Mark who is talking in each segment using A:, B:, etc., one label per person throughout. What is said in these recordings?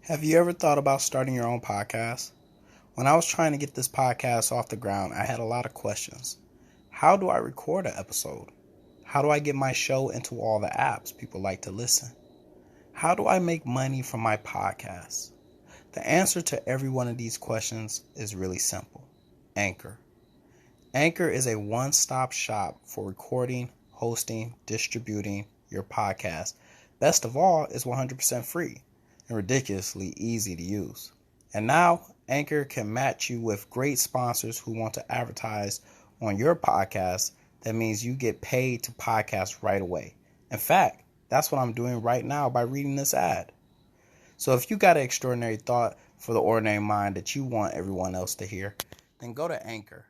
A: Have you ever thought about starting your own podcast? When I was trying to get this podcast off the ground, I had a lot of questions. How do I record an episode? How do I get my show into all the apps people like to listen? How do I make money from my podcast? The answer to every one of these questions is really simple. Anchor. Anchor is a one-stop shop for recording, hosting, distributing your podcast. Best of all, it's 100% free and ridiculously easy to use. And now, Anchor can match you with great sponsors who want to advertise on your podcast. That means you get paid to podcast right away. In fact, that's what I'm doing right now by reading this ad. So if you got an extraordinary thought for the ordinary mind that you want everyone else to hear, then go to Anchor.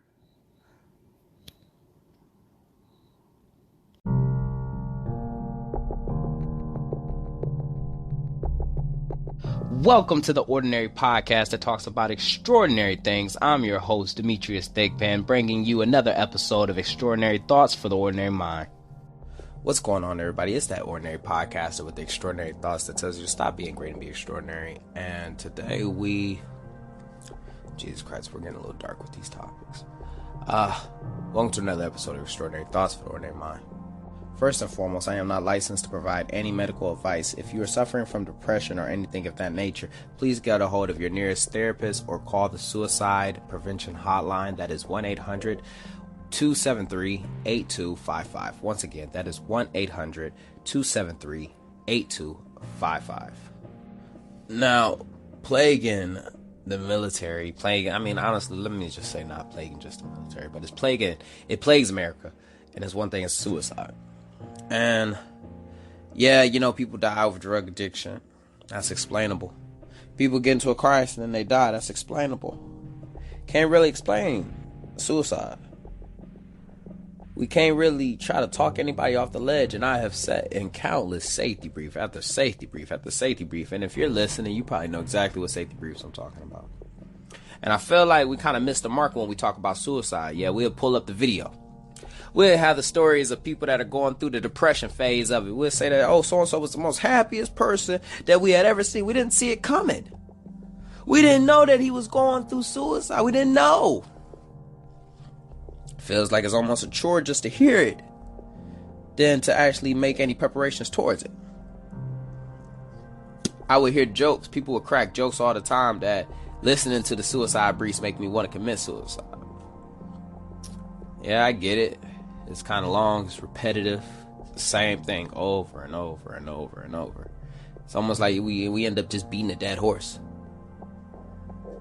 B: Welcome to the Ordinary Podcast that talks about extraordinary things. I'm your host, Demetrius Thigpen, bringing you another episode of Extraordinary Thoughts for the Ordinary Mind. What's going on, everybody? It's that Ordinary Podcaster with the extraordinary thoughts that tells you to stop being great and be extraordinary. And today Jesus Christ, we're getting a little dark with these topics. Welcome to another episode of Extraordinary Thoughts for the Ordinary Mind. First and foremost, I am not licensed to provide any medical advice. If you are suffering from depression or anything of that nature, please get a hold of your nearest therapist or call the Suicide Prevention Hotline. That is 1-800-273-8255. Once again, that is 1-800-273-8255. Now, plaguing the military, honestly, let me just say not plaguing just the military, but it plagues America. And it's one thing, is suicide. And yeah, people die over drug addiction. That's explainable. People get into a car accident and they die. That's explainable. Can't really explain suicide. We can't really try to talk anybody off the ledge. And I have sat in countless safety brief after safety brief after safety brief. And if you're listening, you probably know exactly what safety briefs I'm talking about. And I feel like we kind of missed the mark when we talk about suicide. Yeah, we'll pull up the video. We'll have the stories of people that are going through the depression phase of it. We'll say that, so-and-so was the most happiest person that we had ever seen. We didn't see it coming. We didn't know that he was going through suicide. We didn't know. Feels like it's almost a chore just to hear it than to actually make any preparations towards it. I would hear jokes. People would crack jokes all the time that listening to the suicide briefs make me want to commit suicide. Yeah, I get it. It's kind of long. It's repetitive. It's the same thing over and over and over and over. It's almost like we end up just beating a dead horse.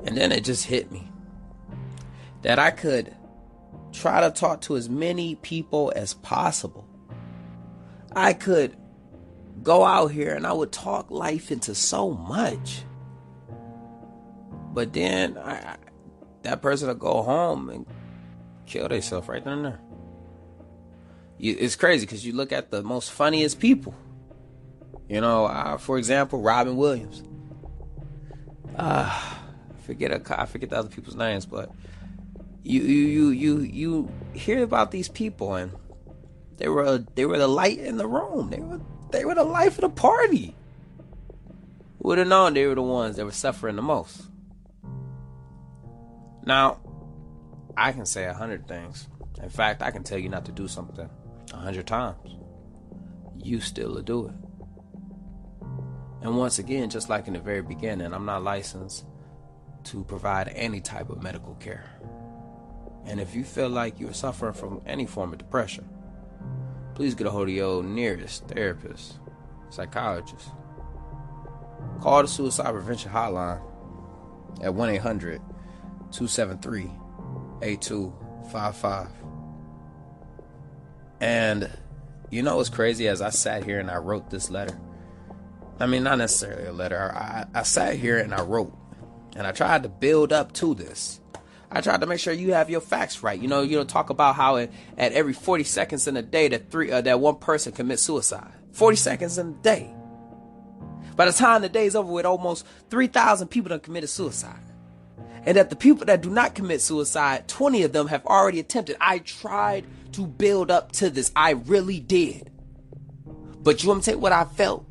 B: And then it just hit me that I could try to talk to as many people as possible. I could go out here and I would talk life into so much. But then that person would go home and kill themselves right then and there. It's crazy because you look at the most funniest people. For example, Robin Williams. I forget the other people's names, but you hear about these people and they were the light in the room. They were the life of the party. Who would have known they were the ones that were suffering the most? Now, I can say 100 things. In fact, I can tell you not to do something 100 times. You still will do it. And once again, just like in the very beginning, I'm not licensed to provide any type of medical care. And if you feel like you're suffering from any form of depression, please get a hold of your nearest therapist, psychologist. Call the Suicide Prevention Hotline at 1-800-273-8255. And what's crazy? As I sat here and I wrote this letter, not necessarily a letter, I sat here and I wrote, and I tried to build up to this. I tried to make sure you have your facts right. Talk about how at every 40 seconds in a day that one person commits suicide. 40 seconds in a day. By the time the day is over with, almost 3,000 people have committed suicide. And that the people that do not commit suicide, 20 of them have already attempted. I tried to build up to this. I really did. But you want me to tell you what I felt?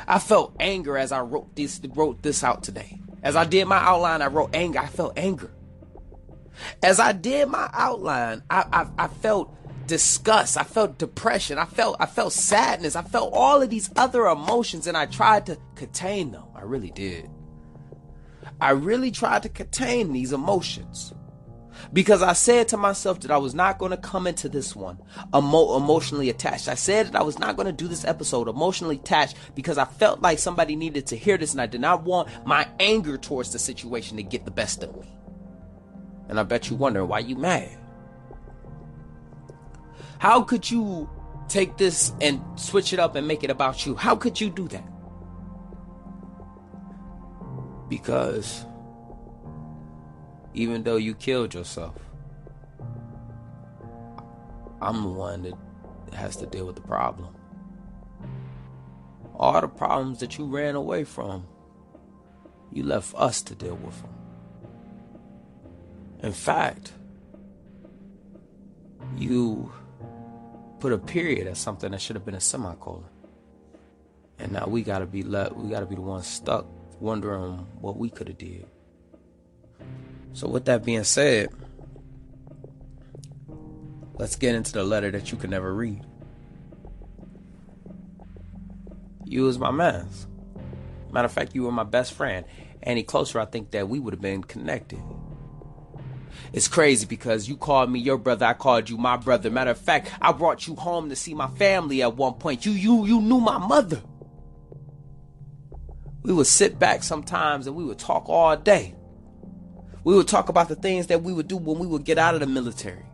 B: I felt anger as I wrote this out today. As I did my outline, I wrote anger. I felt anger. As I did my outline, I felt disgust. I felt depression. I felt sadness. I felt all of these other emotions, and I tried to contain them. I really did. I really tried to contain these emotions because I said to myself that I was not going to come into this one emotionally attached. I said that I was not going to do this episode emotionally attached because I felt like somebody needed to hear this, and I did not want my anger towards the situation to get the best of me. And I bet you're wondering why you mad. How could you take this and switch it up and make it about you? How could you do that? Because even though you killed yourself, I'm the one that has to deal with the problem. All the problems that you ran away from, you left us to deal with them. In fact, you put a period at something that should have been a semicolon. And now we gotta be the ones stuck wondering what we could have did. So with that being said, let's get into the letter that you could never read. You was my man. Matter of fact, you were my best friend. Any closer, I think that we would have been connected. It's crazy because you called me your brother, I called you my brother. Matter of fact, I brought you home to see my family at one point. You knew my mother. We would sit back sometimes and we would talk all day. We would talk about the things that we would do when we would get out of the military.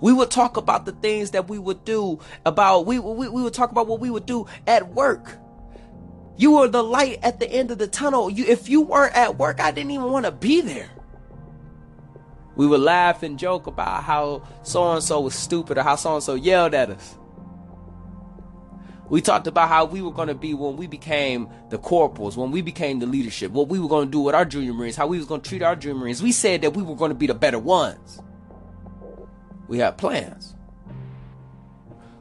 B: We would talk about the things that we would do we would talk about what we would do at work. You were the light at the end of the tunnel. If you weren't at work, I didn't even want to be there. We would laugh and joke about how so-and-so was stupid or how so-and-so yelled at us. We talked about how we were going to be when we became the corporals, when we became the leadership, what we were going to do with our junior Marines, how we was going to treat our junior Marines. We said that we were going to be the better ones. We had plans.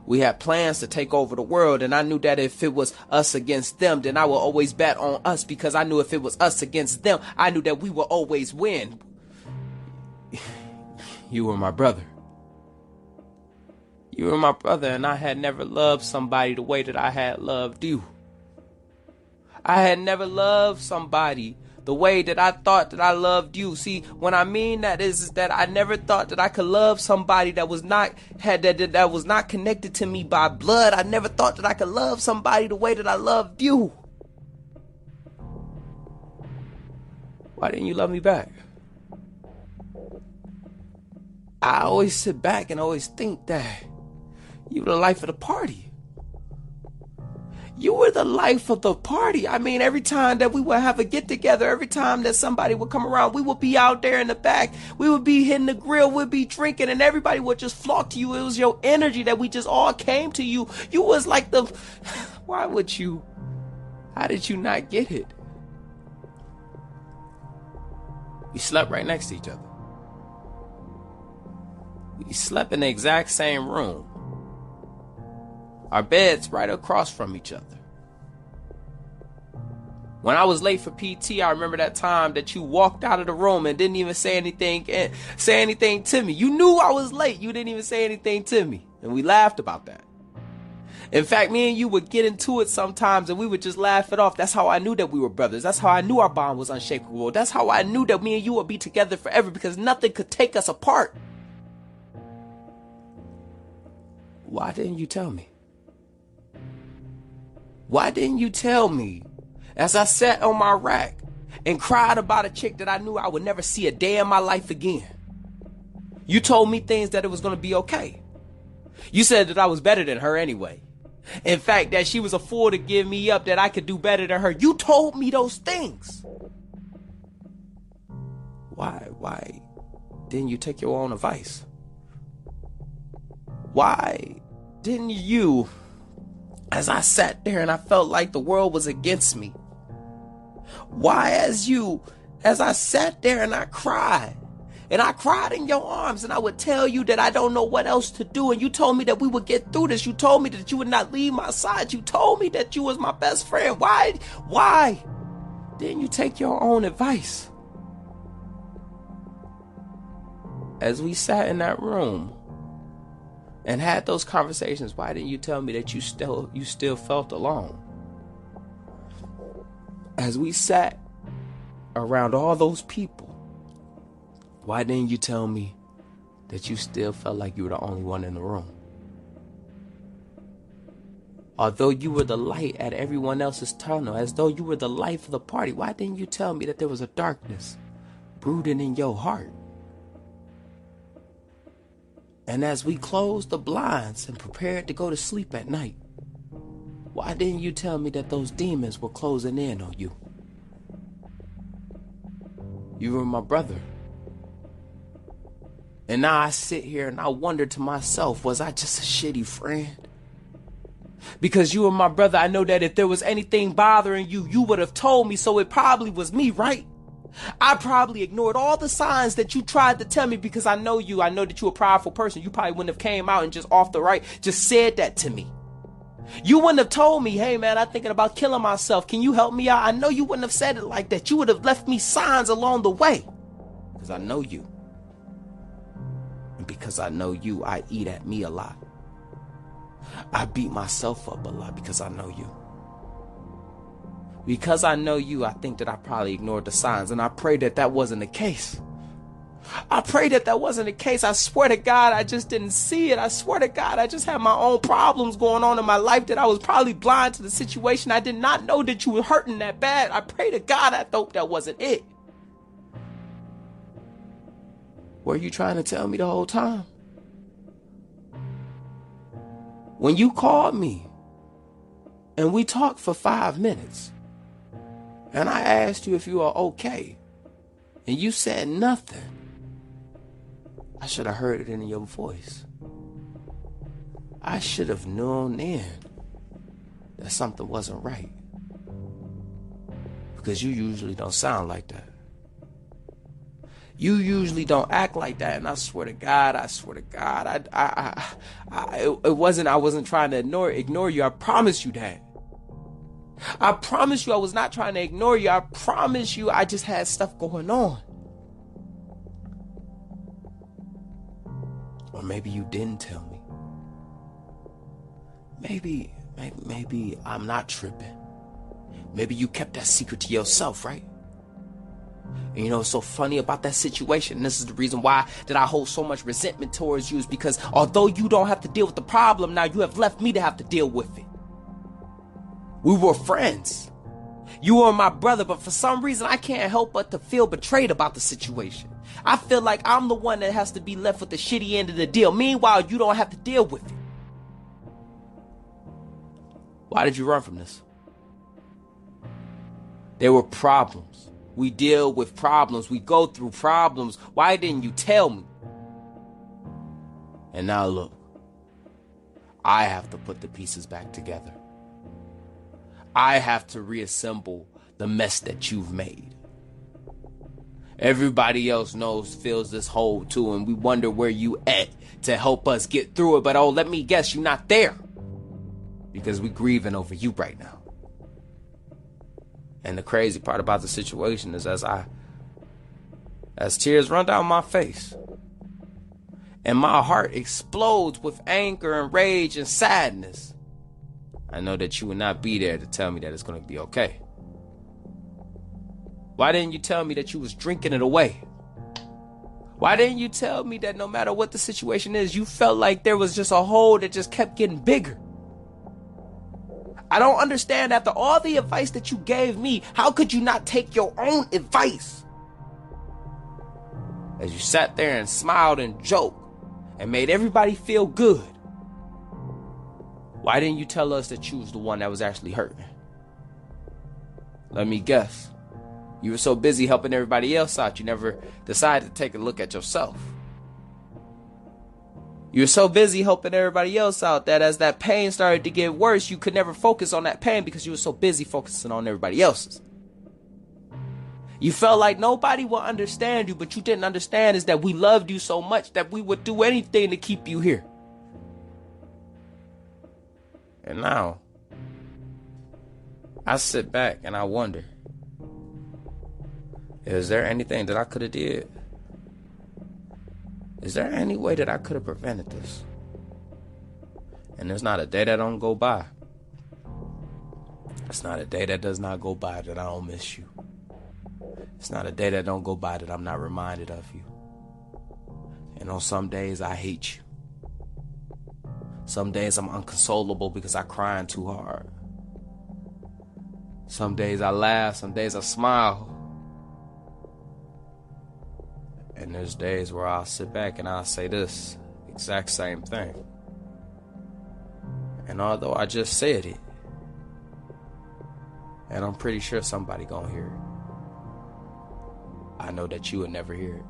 B: We had plans to take over the world, and I knew that if it was us against them, then I would always bet on us because I knew if it was us against them, I knew that we would always win. You were my brother. You were my brother, and I had never loved somebody the way that I had loved you. I had never loved somebody the way that I thought that I loved you. See, when I mean that is that I never thought that I could love somebody that was not that was not connected to me by blood. I never thought that I could love somebody the way that I loved you. Why didn't you love me back? I always sit back and always think that you were the life of the party. You were the life of the party. I mean, every time that we would have a get together, every time that somebody would come around, we would be out there in the back. We would be hitting the grill, we'd be drinking, and everybody would just flock to you. It was your energy that we just all came to you. You was like why would you? How did you not get it? We slept right next to each other. We slept in the exact same room. Our beds right across from each other. When I was late for PT, I remember that time that you walked out of the room and didn't even say anything to me. You knew I was late. You didn't even say anything to me. And we laughed about that. In fact, me and you would get into it sometimes and we would just laugh it off. That's how I knew that we were brothers. That's how I knew our bond was unshakable. That's how I knew that me and you would be together forever because nothing could take us apart. Why didn't you tell me? Why didn't you tell me as I sat on my rack and cried about a chick that I knew I would never see a day in my life again? You told me things that it was going to be okay. You said that I was better than her anyway. In fact, that she was a fool to give me up, that I could do better than her. You told me those things. Why didn't you take your own advice? Why didn't you, as I sat there and I felt like the world was against me? Why as I sat there and I cried And I cried in your arms, and I would tell you that I don't know what else to do. And you told me that we would get through this. You told me that you would not leave my side. You told me that you was my best friend. Why didn't you take your own advice? As we sat in that room and had those conversations, why didn't you tell me that you still felt alone? As we sat around all those people, why didn't you tell me that you still felt like you were the only one in the room? Although you were the light at everyone else's tunnel, as though you were the life of the party, why didn't you tell me that there was a darkness brooding in your heart? And as we closed the blinds and prepared to go to sleep at night, why didn't you tell me that those demons were closing in on you? You were my brother. And now I sit here and I wonder to myself, was I just a shitty friend? Because you were my brother, I know that if there was anything bothering you, you would have told me, so it probably was me, right? I probably ignored all the signs that you tried to tell me because I know you. I know that you're a prideful person. You probably wouldn't have came out and just off the right just said that to me. You wouldn't have told me, hey man, I'm thinking about killing myself. Can you help me out? I know you wouldn't have said it like that. You would have left me signs along the way. Because I know you. And because I know you, I eat at me a lot. I beat myself up a lot because I know you. Because I know you, I think that I probably ignored the signs, and I pray that that wasn't the case. I pray that that wasn't the case. I swear to God, I just didn't see it. I swear to God, I just had my own problems going on in my life, that I was probably blind to the situation. I did not know that you were hurting that bad. I pray to God, I hope that wasn't it. Were you trying to tell me the whole time? When you called me and we talked for 5 minutes, and I asked you if you are okay, and you said nothing, I should have heard it in your voice. I should have known then that something wasn't right. Because you usually don't sound like that. You usually don't act like that, and I swear to God, I wasn't trying to ignore you. I promise you that. I promise you I was not trying to ignore you. I promise you I just had stuff going on. Or maybe you didn't tell me. Maybe I'm not tripping. Maybe you kept that secret to yourself, right? And you know what's so funny about that situation, and this is the reason why that I hold so much resentment towards you, is because although you don't have to deal with the problem now, you have left me to have to deal with it. We were friends. You were my brother, but for some reason I can't help but to feel betrayed about the situation. I feel like I'm the one that has to be left with the shitty end of the deal. Meanwhile, you don't have to deal with it. Why did you run from this? There were problems. We deal with problems. We go through problems. Why didn't you tell me? And now look, I have to put the pieces back together. I have to reassemble the mess that you've made. Everybody else feels this hole too, and we wonder where you at to help us get through it. But oh, let me guess, you're not there. Because we're grieving over you right now. And the crazy part about the situation is as tears run down my face and my heart explodes with anger and rage and sadness, I know that you will not be there to tell me that it's going to be okay. Why didn't you tell me that you was drinking it away? Why didn't you tell me that no matter what the situation is, you felt like there was just a hole that just kept getting bigger? I don't understand, after all the advice that you gave me, how could you not take your own advice? As you sat there and smiled and joked and made everybody feel good, why didn't you tell us that you was the one that was actually hurting? Let me guess. You were so busy helping everybody else out, you never decided to take a look at yourself. You were so busy helping everybody else out that as that pain started to get worse, you could never focus on that pain because you were so busy focusing on everybody else's. You felt like nobody will understand you, but you didn't understand is that we loved you so much that we would do anything to keep you here. And now, I sit back and I wonder, is there anything that I could have did? Is there any way that I could have prevented this? And there's not a day that don't go by. It's not a day that does not go by that I don't miss you. It's not a day that don't go by that I'm not reminded of you. And on some days I hate you. Some days I'm inconsolable because I'm crying too hard. Some days I laugh, some days I smile. And there's days where I'll sit back and I'll say this exact same thing. And although I just said it, and I'm pretty sure somebody gonna hear it, I know that you would never hear it.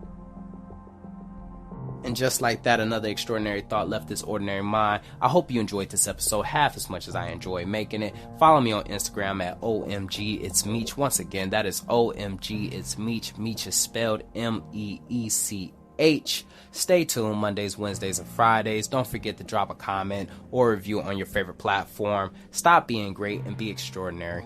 B: And just like that, another extraordinary thought left this ordinary mind. I hope you enjoyed this episode half as much as I enjoy making it. Follow me on Instagram at OMG It's Meech. Once again, that is OMG It's Meech. Meech is spelled MEECH. Stay tuned Mondays, Wednesdays, and Fridays. Don't forget to drop a comment or review on your favorite platform. Stop being great and be extraordinary.